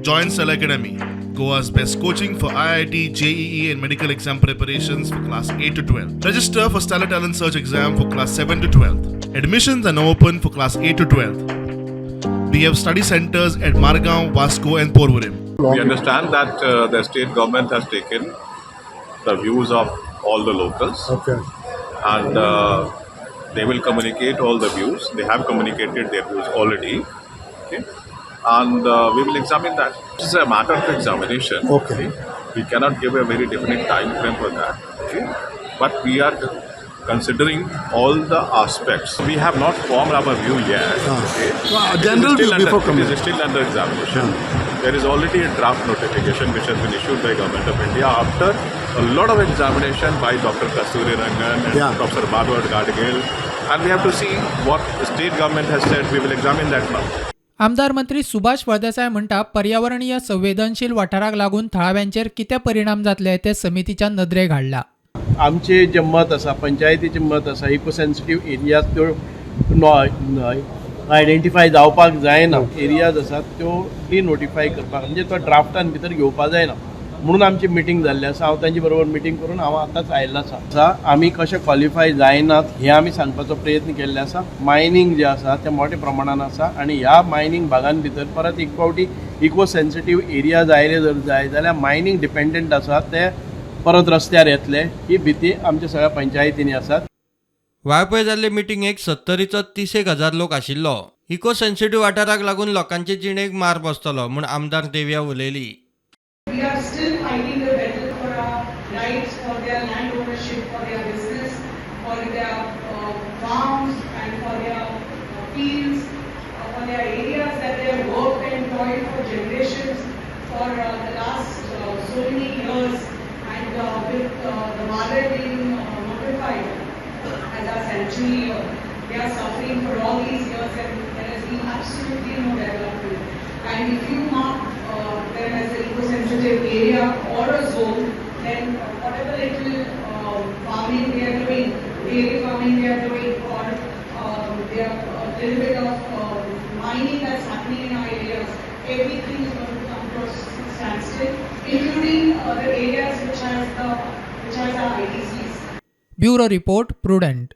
Join Cell Academy, Goa's best coaching for IIT, JEE and medical exam preparations for class 8 to 12. Register for Stellar Talent Search exam for class 7 to 12. Admissions are now open for class 8 to 12. We have study centers at Margao, Vasco and Porvorim. We understand that the state government has taken the views of all the locals. Okay. And they will communicate all the views. They have communicated their views already. Okay. And we will examine that. This is a matter of examination. Okay. We cannot give a very definite time frame for that. Okay. But we are considering all the aspects. We have not formed our view yet. Okay. General view before coming. It is still under examination. There is already a draft notification which has been issued by Government of India after a lot of examination by Dr. Kasturi Rangan and Professor Badwad Gadgil. And we have to see what the state government has said. We will examine that now. आमदार मंत्री सुभाष फळदेसाय म्हणटा पर्यावरणीय संवेदनशील वाठाराक लागून थळाव्यांचेर कितें परिणाम जातले ते समितीच्या नदरेक हाडला. आमचे जे मत आसा पंचायतीचे मत आसा इको सेन्सिटीव एरियाज त्यो आयडेंटिफाय जावपाक जायना एरियाज आसात त्यो डिनोटिफाय करपाक म्हणजे तो ड्राफ्टान भितर घेवपाक जायना म्हणून आमची मिटींग जाल्ली आसा. हांव तांचे बरोबर मिटींग करून हांव आतांच आयिल्लो आसा. आमी कशे क्वॉलिफाय जायनात हे आमी सांगपाचो प्रयत्न केल्ले आसा. मायनींग जे आसा ते मोठ्या प्रमाणान आसा आनी ह्या मायनींग भागान भितर परत एक फावटी इको सेन्सिटीव एरियाज आयले जर जाय जाल्यार मायनींग डिपेंडंट आसा ते परत रस्त्यार येतले ही भीती आमच्या सगळ्या पंचायतींनी आसात. वाळपय जाल्ले मिटींगेक 70चो 30,000 लोक आशिल्लो. इको सेन्सिटीव वाठाराक लागून लोकांचे जिणेक मार बसतलो म्हूण आमदार देवया उलयली. We are still fighting the battle for our rights, for their land ownership, for their business, for their farms and for their fields, for their areas that they have worked and toiled for generations for the last so many years. And with the Male being notified as our sanctuary, they are suffering for all these years and there has been absolutely no development. And if you mark them as an eco-sensitive area or a zone, then whatever little farming they are doing, dairy farming they are doing, or they are a little bit of mining that's happening in our areas, everything is going to come to a standstill, including the areas which has our IDCs. Bureau Report, Prudent.